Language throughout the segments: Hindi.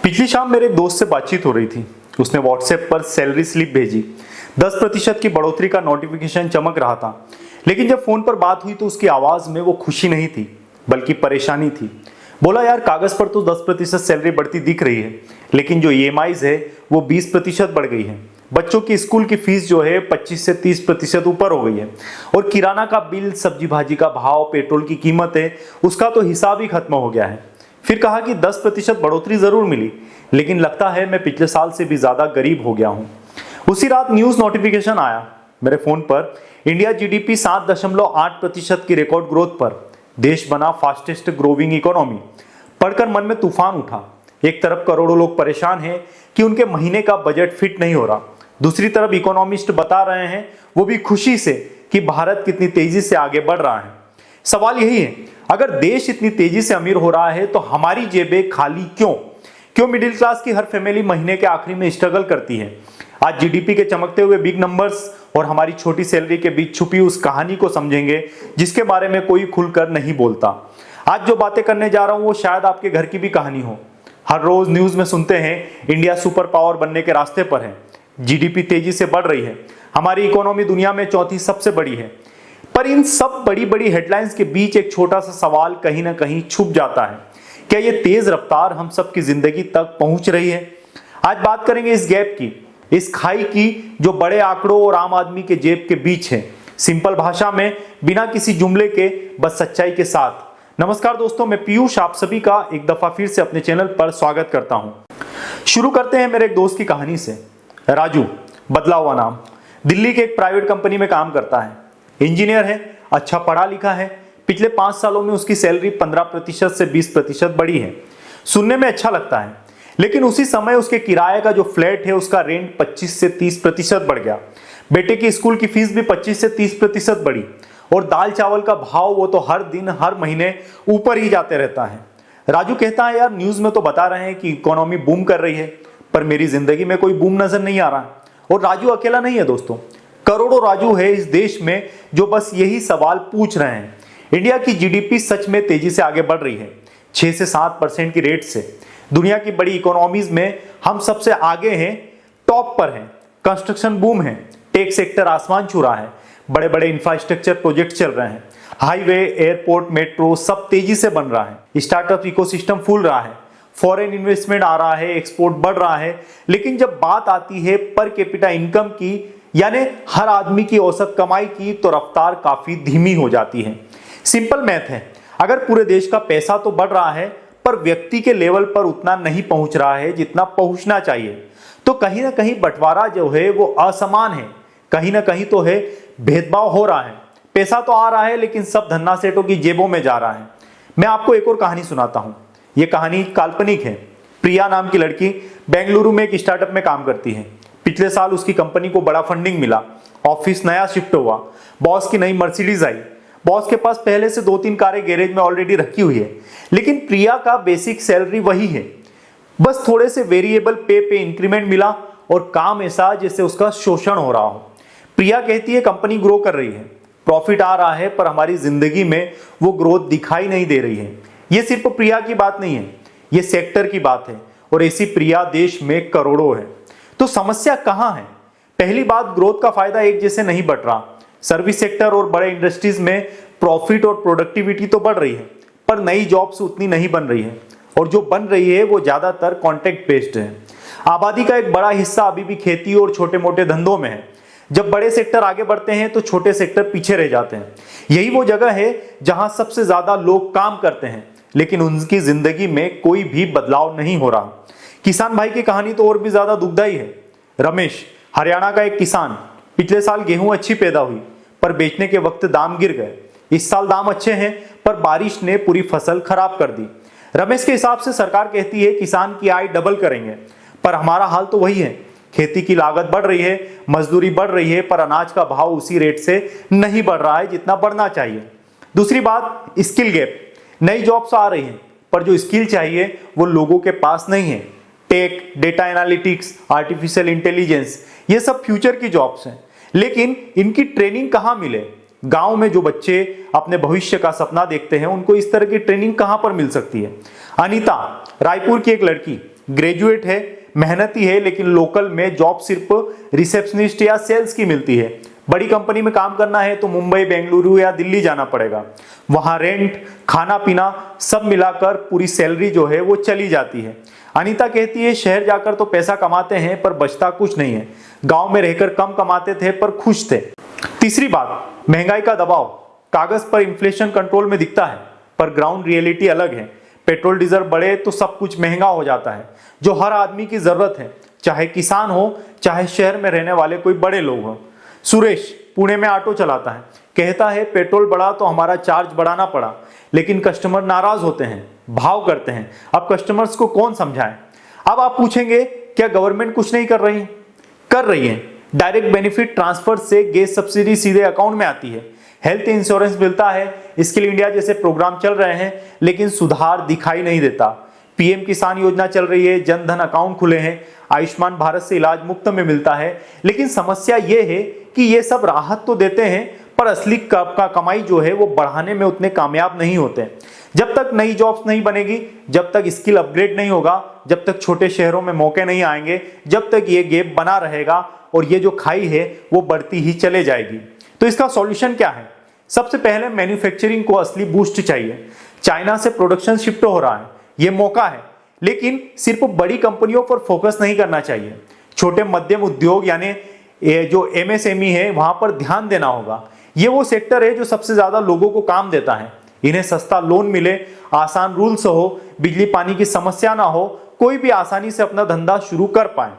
पिछली शाम मेरे एक दोस्त से बातचीत हो रही थी। उसने व्हाट्सएप पर सैलरी स्लिप भेजी। 10% की बढ़ोतरी का नोटिफिकेशन चमक रहा था, लेकिन जब फोन पर बात हुई तो उसकी आवाज में वो खुशी नहीं थी बल्कि परेशानी थी। बोला, यार कागज पर तो 10% सैलरी बढ़ती दिख रही है, लेकिन जो ईएमआईज है वो 20% बढ़ गई है। बच्चों की स्कूल की फीस जो है 25 से 30% ऊपर हो गई है, और किराना का बिल, सब्जी भाजी का भाव, पेट्रोल की कीमत है, उसका तो हिसाब ही खत्म हो गया है। फिर कहा कि 10% बढ़ोतरी जरूर मिली, लेकिन लगता है मैं पिछले साल से भी ज्यादा गरीब हो गया हूं। उसी रात न्यूज नोटिफिकेशन आया मेरे फोन पर। इंडिया जीडीपी 7.8% की रिकॉर्ड ग्रोथ पर, देश बना फास्टेस्ट ग्रोइंग इकोनॉमी। पढ़कर मन में तूफान उठा। एक तरफ करोड़ों लोग परेशान हैं कि उनके महीने का बजट फिट नहीं हो रहा, दूसरी तरफ इकोनॉमिस्ट बता रहे हैं, वो भी खुशी से, कि भारत कितनी तेजी से आगे बढ़ रहा है। सवाल यही है, अगर देश इतनी तेजी से अमीर हो रहा है तो हमारी जेबें खाली क्यों? क्यों मिडिल क्लास की हर फैमिली महीने के आखिरी में स्ट्रगल करती है? आज जीडीपी के चमकते हुए बिग नंबर्स और हमारी छोटी सैलरी के बीच छुपी उस कहानी को समझेंगे जिसके बारे में कोई खुलकर नहीं बोलता। आज जो बातें करने जा रहा हूं वो शायद आपके घर की भी कहानी हो। हर रोज न्यूज में सुनते हैं इंडिया सुपर पावर बनने के रास्ते पर है, जीडीपी तेजी से बढ़ रही है, हमारी इकोनॉमी दुनिया में चौथी सबसे बड़ी है। पर इन सब बड़ी बड़ी हेडलाइंस के बीच एक छोटा सा सवाल कहीं ना कहीं छुप जाता है, क्या ये तेज रफ्तार हम सबकी जिंदगी तक पहुंच रही है? आज बात करेंगे इस गैप की, इस खाई की जो बड़े आंकड़ों और आम आदमी के जेब के बीच है। सिंपल भाषा में, बिना किसी जुमले के, बस सच्चाई के साथ। नमस्कार दोस्तों, मैं पीयूष आप सभी का एक दफा फिर से अपने चैनल पर स्वागत करता हूं। शुरू करते हैं मेरे एक दोस्त की कहानी से। राजू, बदला हुआ नाम, दिल्ली के एक प्राइवेट कंपनी में काम करता है। इंजीनियर है, अच्छा पढ़ा लिखा है। पिछले 5 सालों में उसकी सैलरी 15% से 20% बढ़ी है। सुनने में अच्छा लगता है, लेकिन उसी समय उसके किराए का जो फ्लैट है उसका रेंट 25 से 30% बढ़ गया। बेटे की स्कूल की फीस भी 25 से 30% बढ़ी, और दाल चावल का भाव वो तो हर दिन हर महीने ऊपर ही जाते रहता है। राजू कहता है, यार न्यूज में तो बता रहे हैं कि इकोनॉमी बूम कर रही है, पर मेरी जिंदगी में कोई बूम नजर नहीं आ रहा। और राजू अकेला नहीं है दोस्तों, करोड़ों राजू है इस देश में जो बस यही सवाल पूछ रहे हैं। इंडिया की जीडीपी सच में तेजी से आगे बढ़ रही है, 6 से 7% की रेट से। दुनिया की बड़ी इकोनॉमीज में हम सबसे आगे हैं, टॉप पर हैं। कंस्ट्रक्शन बूम है, टेक सेक्टर आसमान छू रहा है, बड़े बड़े इंफ्रास्ट्रक्चर प्रोजेक्ट चल रहे हैं, हाईवे, एयरपोर्ट, मेट्रो सब तेजी से बन रहा है। स्टार्टअप इकोसिस्टम फूल रहा है, फॉरेन इन्वेस्टमेंट आ रहा है, एक्सपोर्ट बढ़ रहा है। लेकिन जब बात आती है पर कैपिटा इनकम की, यानी हर आदमी की औसत कमाई की, तो रफ्तार काफी धीमी हो जाती है। सिंपल मैथ है, अगर पूरे देश का पैसा तो बढ़ रहा है पर व्यक्ति के लेवल पर उतना नहीं पहुंच रहा है जितना पहुंचना चाहिए, तो कहीं ना कहीं बंटवारा जो है वो असमान है, कहीं ना कहीं तो है भेदभाव हो रहा है। पैसा तो आ रहा है लेकिन सब धन्ना सेठों की जेबों में जा रहा है। मैं आपको एक और कहानी सुनाता हूं। यह कहानी काल्पनिक है। प्रिया नाम की लड़की बेंगलुरु में एक स्टार्टअप में काम करती है। पिछले साल उसकी कंपनी को बड़ा फंडिंग मिला, ऑफिस नया शिफ्ट हुआ, बॉस की नई मर्सिडीज आई। बॉस के पास पहले से 2-3 कारें गैरेज में ऑलरेडी रखी हुई है, लेकिन प्रिया का बेसिक सैलरी वही है, बस थोड़े से वेरिएबल पे इंक्रीमेंट मिला, और काम ऐसा जैसे उसका शोषण हो रहा हो। प्रिया कहती है, कंपनी ग्रो कर रही है, प्रॉफिट आ रहा है, पर हमारी जिंदगी में वो ग्रोथ दिखाई नहीं दे रही है। ये सिर्फ प्रिया की बात नहीं है, ये सेक्टर की बात है, और ऐसी प्रिया देश में करोड़ों है। तो समस्या कहां है? पहली बात, ग्रोथ का फायदा एक जैसे नहीं बढ़ रहा। सर्विस सेक्टर और बड़े इंडस्ट्रीज में प्रॉफिट और प्रोडक्टिविटी तो बढ़ रही है, पर नई जॉब्स उतनी नहीं बन रही है, और जो बन रही है वो ज्यादातर कॉन्ट्रैक्ट बेस्ड है। आबादी का एक बड़ा हिस्सा अभी भी खेती और छोटे मोटे धंधों में है। जब बड़े सेक्टर आगे बढ़ते हैं तो छोटे सेक्टर पीछे रह जाते हैं। यही वो जगह है जहां सबसे ज्यादा लोग काम करते हैं, लेकिन उनकी जिंदगी में कोई भी बदलाव नहीं हो रहा। किसान भाई की कहानी तो और भी ज्यादा दुखदाई है। रमेश, हरियाणा का एक किसान, पिछले साल गेहूं अच्छी पैदा हुई, पर बेचने के वक्त दाम गिर गए। इस साल दाम अच्छे हैं, पर बारिश ने पूरी फसल खराब कर दी। रमेश के हिसाब से सरकार कहती है किसान की आय डबल करेंगे, पर हमारा हाल तो वही है। खेती की लागत बढ़ रही है, मजदूरी बढ़ रही है, पर अनाज का भाव उसी रेट से नहीं बढ़ रहा है जितना बढ़ना चाहिए। दूसरी बात, स्किल गैप। नई जॉब्स आ रही हैं, पर जो स्किल चाहिए वो लोगों के पास नहीं है। Tech, data analytics, artificial intelligence, ये सब फ्यूचर की जॉब्स हैं, लेकिन इनकी ट्रेनिंग कहां मिले? गांव में जो बच्चे अपने भविष्य का सपना देखते हैं, उनको इस तरह की ट्रेनिंग कहां पर मिल सकती है? अनीता, रायपुर की एक लड़की, ग्रेजुएट है, मेहनती है, लेकिन लोकल में जॉब सिर्फ रिसेप्शनिस्ट या सेल्स की मिलती है। बड़ी कंपनी में काम करना है तो मुंबई, बेंगलुरु या दिल्ली जाना पड़ेगा। वहां रेंट, खाना पीना सब मिलाकर पूरी सैलरी जो है वो चली जाती है। अनीता कहती है शहर जाकर तो पैसा कमाते हैं पर बचता कुछ नहीं है। गांव में रहकर कम कमाते थे पर खुश थे। तीसरी बात, महंगाई का दबाव। कागज पर इन्फ्लेशन कंट्रोल में दिखता है पर ग्राउंड रियलिटी अलग है। पेट्रोल डीजल बढ़े तो सब कुछ महंगा हो जाता है, जो हर आदमी की जरूरत है, चाहे किसान हो चाहे शहर में रहने वाले कोई बड़े लोग हों। सुरेश पुणे में ऑटो चलाता है, कहता है पेट्रोल बढ़ा तो हमारा चार्ज बढ़ाना पड़ा, लेकिन कस्टमर नाराज होते हैं, भाव करते हैं। अब कस्टमर्स को कौन समझाए। अब आप पूछेंगे क्या गवर्नमेंट कुछ नहीं कर रही? कर रही है। डायरेक्ट बेनिफिट ट्रांसफर से गैस सब्सिडी सीधे अकाउंट में आती है, हेल्थ इंश्योरेंस मिलता है, स्किल इंडिया जैसे प्रोग्राम चल रहे हैं, लेकिन सुधार दिखाई नहीं देता। पीएम किसान योजना चल रही है, जन धन अकाउंट खुले हैं, आयुष्मान भारत से इलाज मुफ्त में मिलता है, लेकिन समस्या ये है कि ये सब राहत तो देते हैं पर असली कमाई जो है वो बढ़ाने में उतने कामयाब नहीं होते। जब तक नई जॉब्स नहीं बनेगी, जब तक स्किल अपग्रेड नहीं होगा, जब तक छोटे शहरों में मौके नहीं आएंगे, जब तक ये गैप बना रहेगा और ये जो खाई है वो बढ़ती ही चले जाएगी। तो इसका सॉल्यूशन क्या है? सबसे पहले मैन्युफैक्चरिंग को असली बूस्ट चाहिए। चाइना से प्रोडक्शन शिफ्ट हो रहा है, ये मौका है, लेकिन सिर्फ बड़ी कंपनियों पर फोकस नहीं करना चाहिए। छोटे मध्यम उद्योग यानी जो एमएसएमई है वहां पर ध्यान देना होगा। ये वो सेक्टर है जो सबसे ज्यादा लोगों को काम देता है। इन्हें सस्ता लोन मिले, आसान रूल्स हो, बिजली पानी की समस्या ना हो, कोई भी आसानी से अपना धंधा शुरू कर पाए।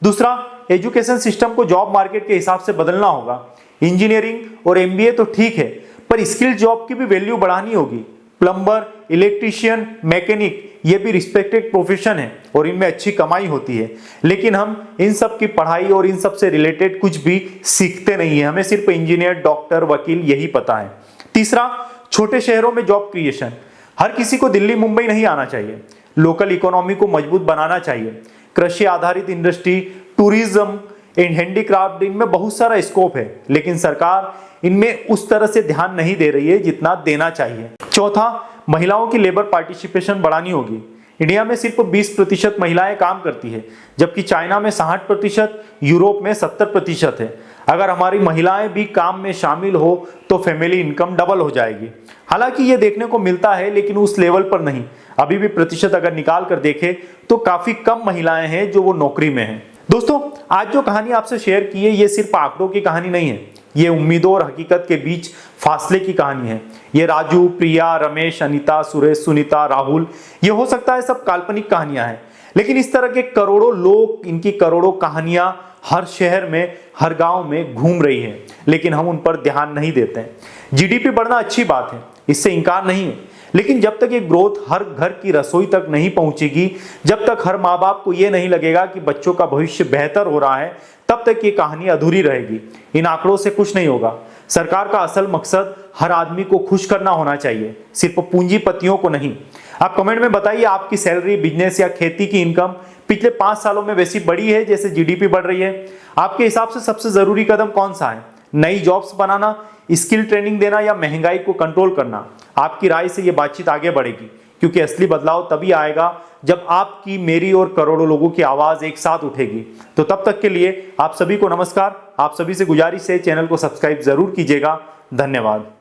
दूसरा, एजुकेशन सिस्टम को जॉब मार्केट के हिसाब से बदलना होगा। इंजीनियरिंग और एमबीए तो ठीक है, पर स्किल जॉब की भी वैल्यू बढ़ानी होगी। प्लम्बर, इलेक्ट्रिशियन, मैकेनिक ये भी रिस्पेक्टेड प्रोफेशन है और इनमें अच्छी कमाई होती है, लेकिन हम इन सब की पढ़ाई और इन सब से रिलेटेड कुछ भी सीखते नहीं है। हमें सिर्फ इंजीनियर, डॉक्टर, वकील यही पता है। तीसरा, छोटे शहरों में जॉब क्रिएशन। हर किसी को दिल्ली, मुंबई नहीं आना चाहिए। लोकल इकोनॉमी को मजबूत बनाना चाहिए। कृषि आधारित इंडस्ट्री, टूरिज्म, हैंडीक्राफ्ट, इनमें बहुत सारा स्कोप है, लेकिन सरकार इनमें उस तरह से ध्यान नहीं दे रही है जितना देना चाहिए। चौथा, महिलाओं की लेबर पार्टिसिपेशन बढ़ानी होगी। इंडिया में सिर्फ 20% महिलाएं काम करती है, जबकि चाइना में 60%, यूरोप में 70% है। अगर हमारी महिलाएं भी काम में शामिल हो तो फैमिली इनकम डबल हो जाएगी। हालांकि ये देखने को मिलता है, लेकिन उस लेवल पर नहीं। अभी भी प्रतिशत अगर निकाल कर देखें तो काफी कम महिलाएं हैं जो वो नौकरी में हैं। दोस्तों, आज जो कहानी आपसे शेयर की है ये सिर्फ आंकड़ों की कहानी नहीं है, ये उम्मीदों और हकीकत के बीच फासले की कहानी है। ये राजू, प्रिया, रमेश, अनीता, सुरेश, सुनीता, राहुल, ये हो सकता है सब काल्पनिक कहानियां हैं, लेकिन इस तरह के करोड़ों लोग, इनकी करोड़ों कहानियां हर शहर में, हर गांव में घूम रही है, लेकिन हम उन पर ध्यान नहीं देते हैं। जीडीपी बढ़ना अच्छी बात है, इससे इंकार नहीं है, लेकिन जब तक ये ग्रोथ हर घर की रसोई तक नहीं पहुंचेगी, जब तक हर माँ बाप को ये नहीं लगेगा कि बच्चों का भविष्य बेहतर हो रहा है, तब तक ये कहानी अधूरी रहेगी। इन आंकड़ों से कुछ नहीं होगा। सरकार का असल मकसद हर आदमी को खुश करना होना चाहिए, सिर्फ पूंजीपतियों को नहीं। आप कमेंट में बताइए आपकी सैलरी, बिजनेस या खेती की इनकम पिछले 5 सालों में वैसी बढ़ी है जैसे जीडीपी बढ़ रही है? आपके हिसाब से सबसे जरूरी कदम कौन सा है? नई जॉब्स बनाना, स्किल ट्रेनिंग देना या महंगाई को कंट्रोल करना? आपकी राय से ये बातचीत आगे बढ़ेगी, क्योंकि असली बदलाव तभी आएगा जब आपकी, मेरी और करोड़ों लोगों की आवाज एक साथ उठेगी। तो तब तक के लिए आप सभी को नमस्कार। आप सभी से गुजारिश है चैनल को सब्सक्राइब जरूर कीजिएगा। धन्यवाद।